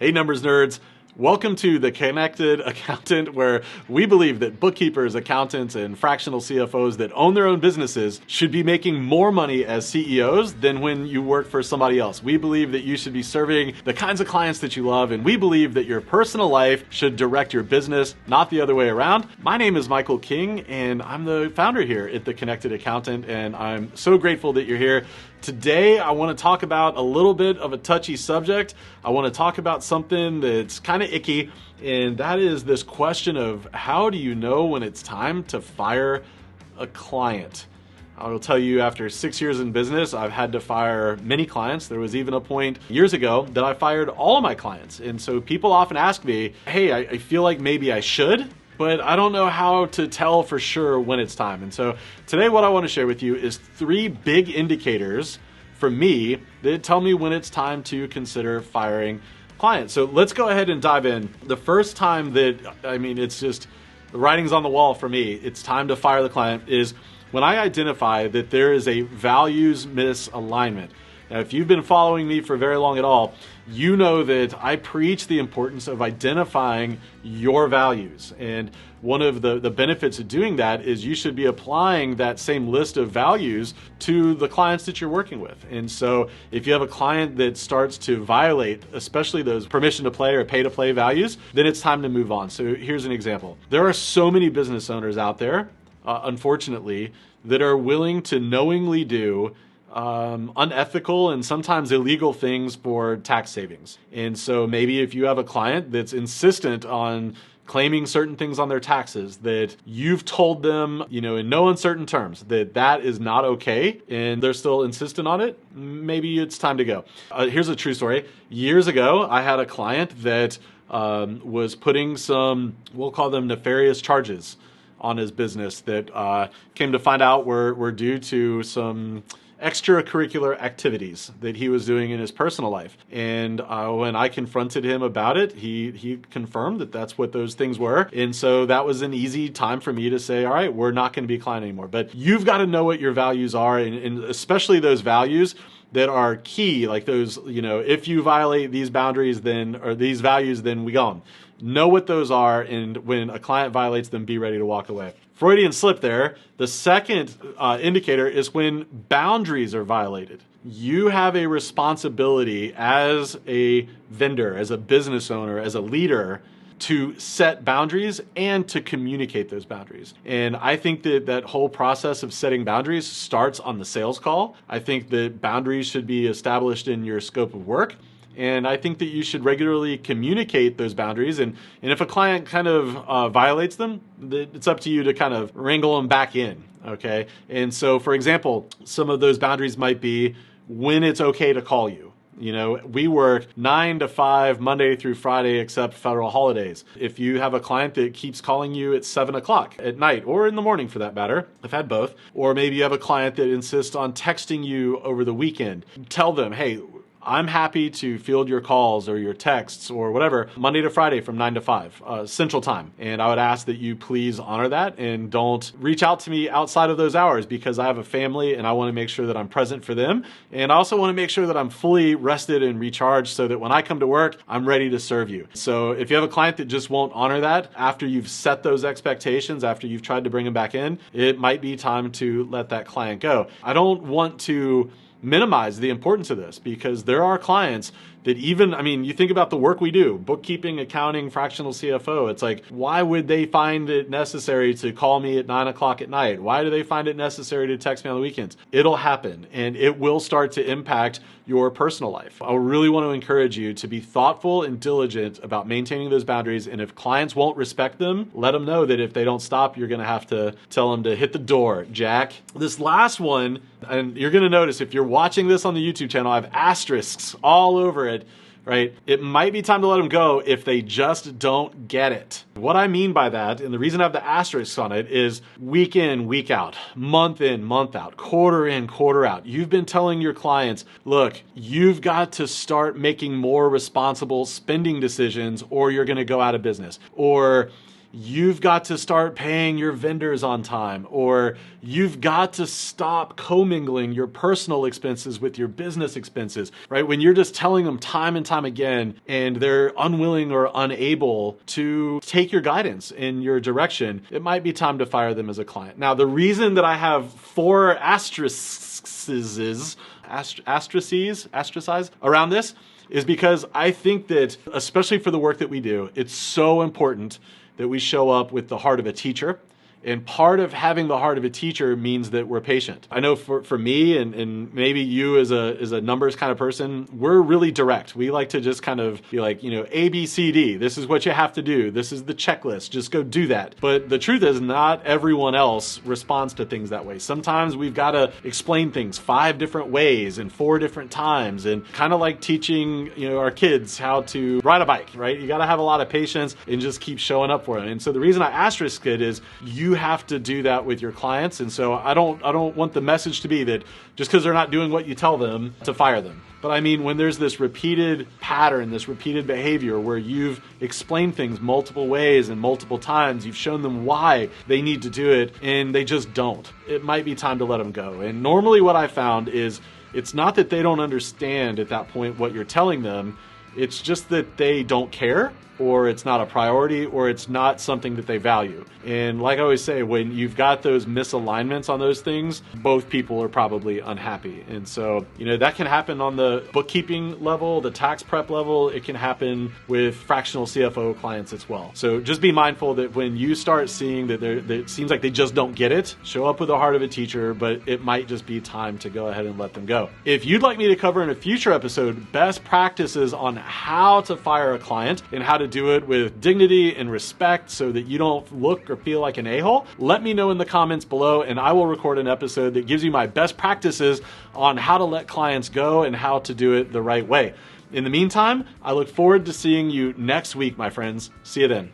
Hey, numbers nerds. Welcome to the Connected Accountant, where we believe that bookkeepers, accountants, and fractional CFOs that own their own businesses should be making more money as CEOs than when you work for somebody else. We believe that you should be serving the kinds of clients that you love, and we believe that your personal life should direct your business, not the other way around. My name is Michael King, and I'm the founder here at the Connected Accountant, and I'm so grateful that you're here. Today, I want to talk about a little bit of a touchy subject. I want to talk about something that's kind of icky, and that is this question of how do you know when it's time to fire a client? I will tell you, after 6 years in business, I've had to fire many clients. There was even a point years ago that I fired all of my clients. And so people often ask me, hey, I feel like maybe I should, but I don't know how to tell for sure when it's time. And so today what I want to share with you is 3 big indicators for me that tell me when it's time to consider firing clients. So let's go ahead and dive in. The first time that, it's just the writing's on the wall for me, it's time to fire the client, is when I identify that there is a values misalignment. Now, if you've been following me for very long at all, you know that I preach the importance of identifying your values. And one of the benefits of doing that is you should be applying that same list of values to the clients that you're working with. And so if you have a client that starts to violate, especially those permission to play or pay to play values, then it's time to move on. So here's an example. There are so many business owners out there, unfortunately, that are willing to knowingly do unethical and sometimes illegal things for tax savings. And so maybe if you have a client that's insistent on claiming certain things on their taxes that you've told them, in no uncertain terms that is not okay, and they're still insistent on it, maybe it's time to go. Here's a true story. Years ago, I had a client that was putting some, we'll call them nefarious charges on his business that came to find out were due to some extracurricular activities that he was doing in his personal life. And when I confronted him about it, he confirmed that that's what those things were. And so that was an easy time for me to say, all right, we're not going to be a client anymore. But you've got to know what your values are, and especially those values that are key, like those, if you violate these boundaries, or these values, then we gone. Know what those are, and when a client violates them, be ready to walk away. Freudian slip there. The second indicator is when boundaries are violated. You have a responsibility as a vendor, as a business owner, as a leader, to set boundaries and to communicate those boundaries. And I think that whole process of setting boundaries starts on the sales call. I think that boundaries should be established in your scope of work. And I think that you should regularly communicate those boundaries. And if a client kind of violates them, it's up to you to kind of wrangle them back in, okay? And so, for example, some of those boundaries might be when it's okay to call you. We work 9 to 5, Monday through Friday, except federal holidays. If you have a client that keeps calling you at 7 o'clock at night, or in the morning for that matter, I've had both, or maybe you have a client that insists on texting you over the weekend, tell them, hey, I'm happy to field your calls or your texts or whatever Monday to Friday from 9 to 5 Central Time. And I would ask that you please honor that and don't reach out to me outside of those hours, because I have a family and I want to make sure that I'm present for them. And I also want to make sure that I'm fully rested and recharged so that when I come to work, I'm ready to serve you. So if you have a client that just won't honor that after you've set those expectations, after you've tried to bring them back in, it might be time to let that client go. I don't want to minimize the importance of this, because there are clients that you think about the work we do, bookkeeping, accounting, fractional CFO. It's like, why would they find it necessary to call me at 9 o'clock at night? Why do they find it necessary to text me on the weekends? It'll happen, and it will start to impact your personal life. I really want to encourage you to be thoughtful and diligent about maintaining those boundaries. And if clients won't respect them, let them know that if they don't stop, you're going to have to tell them to hit the door, Jack. This last one, and you're going to notice if you're watching this on the YouTube channel, I have asterisks all over it, right? It might be time to let them go if they just don't get it. What I mean by that, and the reason I have the asterisks on it, is week in, week out, month in, month out, quarter in, quarter out. You've been telling your clients, look, you've got to start making more responsible spending decisions or you're going to go out of business. Or you've got to start paying your vendors on time, or you've got to stop commingling your personal expenses with your business expenses, right? When you're just telling them time and time again, and they're unwilling or unable to take your guidance in your direction, it might be time to fire them as a client. Now, the reason that I have 4 asterisks around this is because I think that, especially for the work that we do, it's so important that we show up with the heart of a teacher. And part of having the heart of a teacher means that we're patient. I know for me and maybe you as a numbers kind of person, we're really direct. We like to just kind of be like, A, B, C, D. This is what you have to do. This is the checklist. Just go do that. But the truth is, not everyone else responds to things that way. Sometimes we've got to explain things 5 different ways and 4 different times, and kind of like teaching our kids how to ride a bike, right? You got to have a lot of patience and just keep showing up for them. And so the reason I asterisk it is you have to do that with your clients. And so I don't want the message to be that just because they're not doing what you tell them to fire them. But I mean, when there's this repeated pattern, this repeated behavior where you've explained things multiple ways and multiple times, you've shown them why they need to do it and they just don't, it might be time to let them go. And normally what I found is it's not that they don't understand at that point what you're telling them. It's just that they don't care, or it's not a priority, or it's not something that they value. And like I always say, when you've got those misalignments on those things, both people are probably unhappy. And so, that can happen on the bookkeeping level, the tax prep level. It can happen with fractional CFO clients as well. So just be mindful that when you start seeing that it seems like they just don't get it, show up with the heart of a teacher, but it might just be time to go ahead and let them go. If you'd like me to cover in a future episode best practices on how to fire a client and how to do it with dignity and respect so that you don't look or feel like an a-hole, let me know in the comments below, and I will record an episode that gives you my best practices on how to let clients go and how to do it the right way. In the meantime, I look forward to seeing you next week, my friends. See you then.